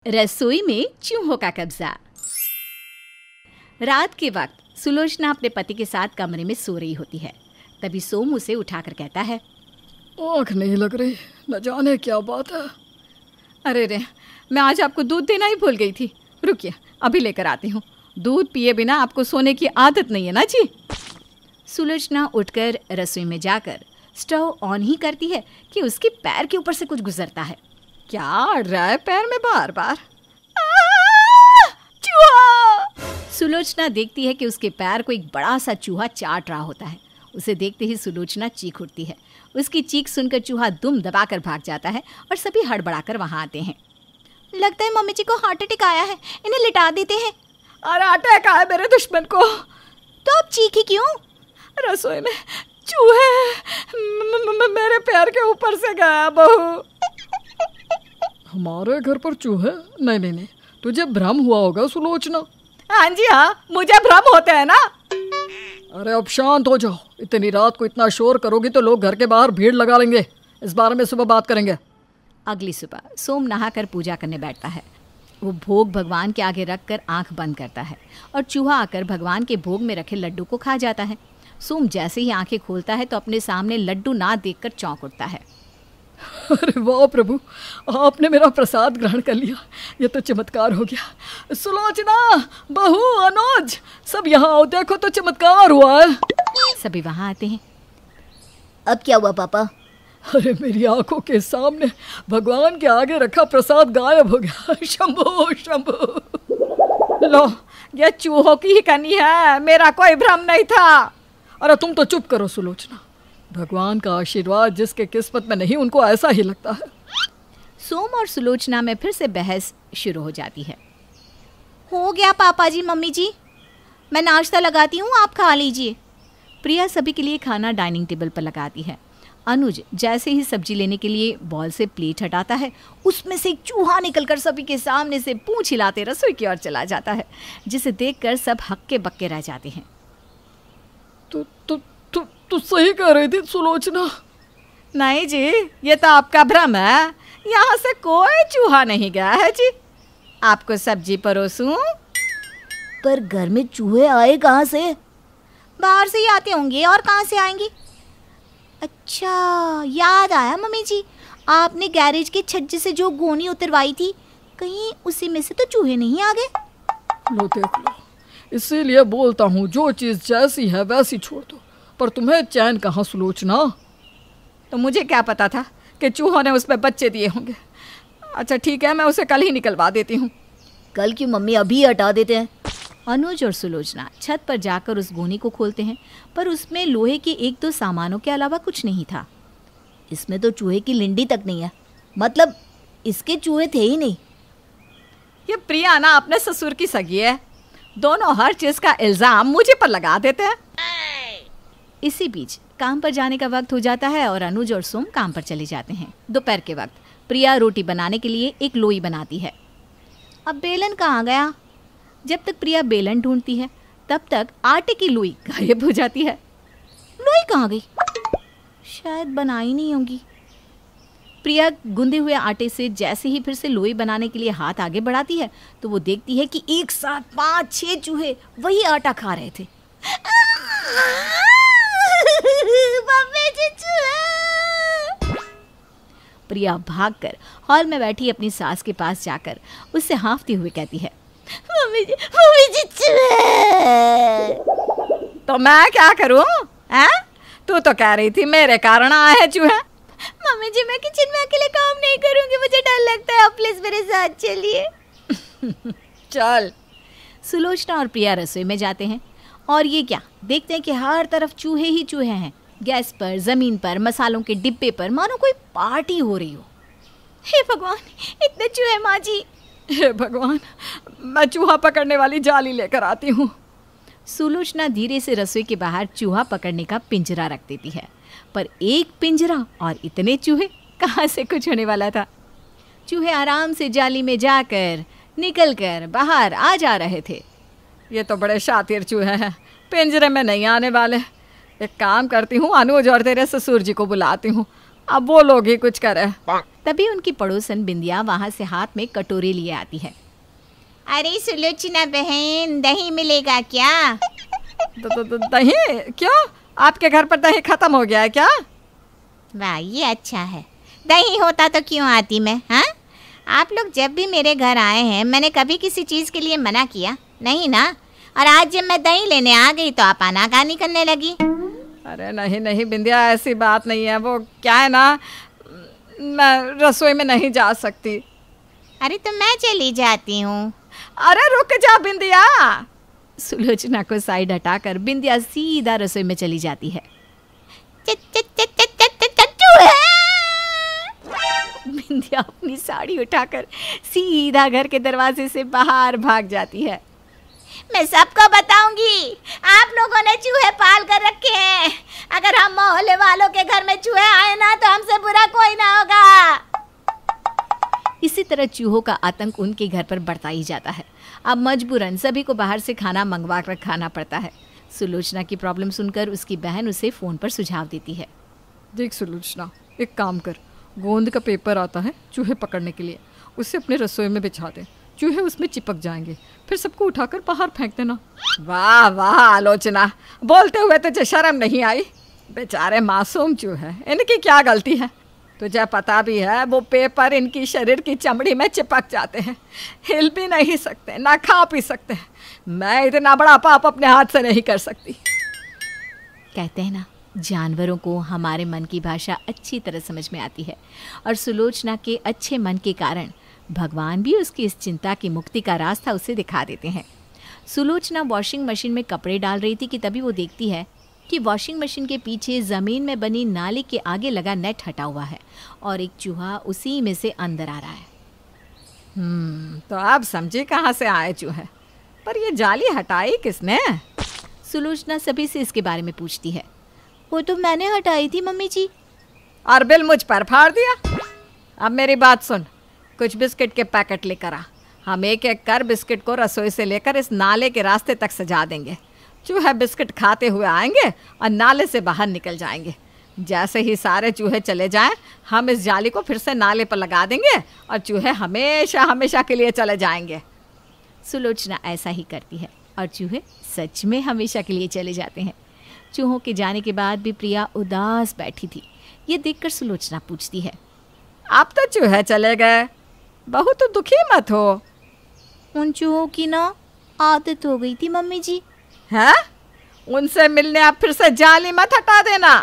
रसोई में चूहों का कब्जा। रात के वक्त सुलोचना अपने पति के साथ कमरे में सो रही होती है। तभी सोम उसे उठाकर कहता है, आँख नहीं लग रही, न जाने क्या बात है। अरे रे, मैं आज आपको दूध देना ही भूल गई थी। रुकिए, अभी लेकर आती हूँ। दूध पिए बिना आपको सोने की आदत नहीं है ना जी। सुलोचना उठकर रसोई में जाकर स्टोव ऑन ही करती है कि उसके पैर के ऊपर से कुछ गुजरता है। क्या अड़ रहा है पैर में बार बार? चूहा! सुलोचना देखती है कि उसके पैर को एक बड़ा सा चूहा चाट रहा होता है। उसे देखते ही सुलोचना चीख उठती है। उसकी चीख सुनकर चूहा दुम दबाकर भाग जाता है और सभी हड़बड़ाकर वहां आते हैं। लगता है मम्मी जी को हार्ट अटैक आया है, इन्हें लिटा देते हैं। अरे अटैक आया मेरे दुश्मन को। तो आप चीखी क्यों? रसोई में चूहे मेरे पैर के ऊपर से गया बहू। हमारे घर पर चूहे? नहीं नहीं नहीं, तुझे भ्रम हुआ होगा सुलोचना। हाँ जी हाँ, मुझे भ्रम होते हैं ना। अरे अब शांत हो जाओ, इतनी रात को इतना शोर करोगी तो लोग घर के बाहर भीड़ लगा लेंगे। इस बारे में सुबह बात करेंगे। अगली सुबह सोम नहाकर पूजा करने बैठता है। वो भोग भगवान के आगे रखकर आंख बंद करता है और चूहा आकर भगवान के भोग में रखे लड्डू को खा जाता है। सोम जैसे ही आंखें खोलता है तो अपने सामने लड्डू ना देखकर चौंक उठता है। अरे वाह प्रभु, आपने मेरा प्रसाद ग्रहण कर लिया, ये तो चमत्कार हो गया। सुलोचना, बहू, अनुज, सब यहाँ आओ, देखो तो चमत्कार हुआ है। सभी वहाँ आते हैं। अब क्या हुआ पापा? अरे मेरी आंखों के सामने भगवान के आगे रखा प्रसाद गायब हो गया। शंभो शंभो। लो, ये चूहों की ही कनी है, मेरा कोई भ्रम नहीं था। अरे तुम तो चुप करो सुलोचना, भगवान का आशीर्वाद जिसके किस्मत में नहीं उनको ऐसा ही लगता है। सोम और सुलोचना में फिर से बहस शुरू हो जाती है। हो गया पापा जी, मम्मी जी, मैं नाश्ता लगाती हूँ, आप खा लीजिए। प्रिया सभी के लिए खाना डाइनिंग टेबल पर लगाती है। अनुज जैसे ही सब्जी लेने के लिए बॉल से प्लेट हटाता है, उसमें से एक चूहा निकलकर सभी के सामने से पूंछ हिलाते रसोई की ओर चला जाता है, जिसे देखकर सब हक्के बक्के रह जाते हैं। तू सही कह रही थी सुलोचना। नहीं जी, ये तो आपका भ्रम है। यहाँ से कोई चूहा नहीं गया है जी। आपको सब्जी परोसूं? पर घर में चूहे आए कहाँ से? बाहर से ही आते होंगे, और कहाँ से आएंगे? अच्छा, याद आया मम्मी जी, आपने गैरेज के छज्जे से जो गोनी उतरवाई थी, कहीं उसी में से तो चूहे नहीं आ गए? लो देख लो, इसीलिए बोलता हूँ जो चीज़ जैसी है वैसी छोड़ दो। पर तुम्हें चैन कहाँ सुलोचना? तो मुझे क्या पता था कि चूहों ने उसमें बच्चे दिए होंगे। अच्छा ठीक है, मैं उसे कल ही निकलवा देती हूँ। कल क्यों मम्मी, अभी हटा देते हैं। अनुज और सुलोचना छत पर जाकर उस गोनी को खोलते हैं, पर उसमें लोहे के एक दो सामानों के अलावा कुछ नहीं था। इसमें तो चूहे की लिंडी तक नहीं है, मतलब इसके चूहे थे ही नहीं। ये प्रिया ना अपने ससुर की सगी है, दोनों हर चीज का इल्जाम मुझे पर लगा देते हैं। इसी बीच काम पर जाने का वक्त हो जाता है और अनुज और सोम काम पर चले जाते हैं। दोपहर के वक्त प्रिया रोटी बनाने के लिए एक लोई बनाती है। अब बेलन कहाँ गया? जब तक प्रिया बेलन ढूंढती है तब तक आटे की लोई गायब हो जाती है। लोई कहाँ गई? शायद बनाई नहीं होगी। प्रिया गूंदे हुए आटे से जैसे ही फिर से लोई बनाने के लिए हाथ आगे बढ़ाती है तो वो देखती है कि एक साथ 5-6 चूहे वही आटा खा रहे थे। प्रिया भागकर हॉल में बैठी अपनी सास के पास जाकर उससे हाँफते हुए कहती है, मम्मी जी चूहे। तो मैं क्या करूं? तू तो कह रही थी मेरे कारण आए हैं चूहे। मम्मी जी, मैं किचन में अकेले काम नहीं करूंगी, मुझे डर लगता है, आप प्लीज मेरे साथ चलिए। चल। सुलोचना और प्रिया रसोई में जाते हैं और ये क्या देखते हैं कि हर तरफ चूहे ही चूहे हैं। गैस पर, जमीन पर, मसालों के डिब्बे पर, मानो कोई पार्टी हो रही हो। हे भगवान, इतने चूहे माँ जी। हे भगवान, मैं चूहा पकड़ने वाली जाली लेकर आती हूँ। सुलोचना धीरे से रसोई के बाहर चूहा पकड़ने का पिंजरा रख देती है, पर एक पिंजरा और इतने चूहे, कहाँ से कुछ होने वाला था। चूहे आराम से जाली में जाकर निकलकर बाहर आ जा रहे थे। ये तो बड़े शातिर चूहे हैं, पिंजरे में नहीं आने वाले। एक काम करती हूँ, अनुज और तेरे ससुर जी को बुलाती हूँ, अब वो लोग ही कुछ करे। तभी उनकी पड़ोसन बिंदिया वहां से हाथ में कटोरे लिए आती है। अरे सुलोचना बहन, दही मिलेगा क्या? दही? क्यों, आपके घर पर दही खत्म हो गया है क्या? वाह, ये अच्छा है। दही होता तो क्यों आती मैं? हाँ, आप लोग जब भी मेरे घर आए हैं मैंने कभी किसी चीज़ के लिए मना किया नहीं ना। और आज जब मैं दही लेने आ गई तो आप आनाकानी करने लगी। अरे नहीं नहीं बिंदिया, ऐसी बात नहीं है। वो क्या है ना, मैं रसोई में नहीं जा सकती। अरे तो मैं चली जाती हूँ। अरे रुक जा बिंदिया। सुलोचना को साइड हटाकर बिंदिया सीधा रसोई में चली जाती है। बिंदिया अपनी साड़ी उठाकर सीधा घर के दरवाजे से बाहर भाग जाती है। मैं सबको बताऊंगी, आप लोगों ने चूहे पाल कर रखे हैं। अगर हम मोहल्ले वालों के घर में चूहे आए ना तो हमसे बुरा कोई ना होगा। इसी तरह चूहों का आतंक उनके घर पर बढ़ता ही जाता है। अब मजबूरन सभी को बाहर से खाना मंगवा कर खाना पड़ता है। सुलोचना की प्रॉब्लम सुनकर उसकी बहन उसे फ़ोन पर सुझाव देती है। देख सुलोचना, एक काम कर, गोंद का पेपर आता है चूहे पकड़ने के लिए, उसे अपने रसोई में बिछा दे। चूहे उसमें चिपक जाएंगे, फिर सबको उठाकर बाहर फेंक देना। वाह वाह आलोचना, बोलते हुए तुझे शर्म नहीं आई? बेचारे मासूम चूहे, इनकी क्या गलती है? तुझे पता भी है वो पेपर इनकी शरीर की चमड़ी में चिपक जाते हैं, हिल भी नहीं सकते, ना खा पी सकते हैं। मैं इतना बड़ा पाप अपने हाथ से नहीं कर सकती। कहते हैं ना, जानवरों को हमारे मन की भाषा अच्छी तरह समझ में आती है, और सुलोचना के अच्छे मन के कारण भगवान भी उसकी इस चिंता की मुक्ति का रास्ता उसे दिखा देते हैं। सुलोचना वॉशिंग मशीन में कपड़े डाल रही थी कि तभी वो देखती है कि वॉशिंग मशीन के पीछे ज़मीन में बनी नाली के आगे लगा नेट हटा हुआ है और एक चूहा उसी में से अंदर आ रहा है। तो अब समझी कहाँ से आए चूहे, पर ये जाली हटाई किसने? सुलोचना सभी से इसके बारे में पूछती है। वो तो मैंने हटाई थी मम्मी जी। और बिल मुझ पर फाड़ दिया। अब मेरी बात सुन, कुछ बिस्किट के पैकेट लेकर आ। हम एक एक कर बिस्किट को रसोई से लेकर इस नाले के रास्ते तक सजा देंगे। चूहे बिस्किट खाते हुए आएंगे और नाले से बाहर निकल जाएंगे। जैसे ही सारे चूहे चले जाएं, हम इस जाली को फिर से नाले पर लगा देंगे और चूहे हमेशा हमेशा के लिए चले जाएंगे। सुलोचना ऐसा ही करती है और चूहे सच में हमेशा के लिए चले जाते हैं। चूहों के जाने के बाद भी प्रिया उदास बैठी थी। ये देखकर सुलोचना पूछती है, अब तो चूहे चले गए, बहू तो दुखी मत हो। उन चूहों की ना आदत हो गई थी मम्मी जी। हैं? उनसे मिलने आप फिर से जाली मत हटा देना।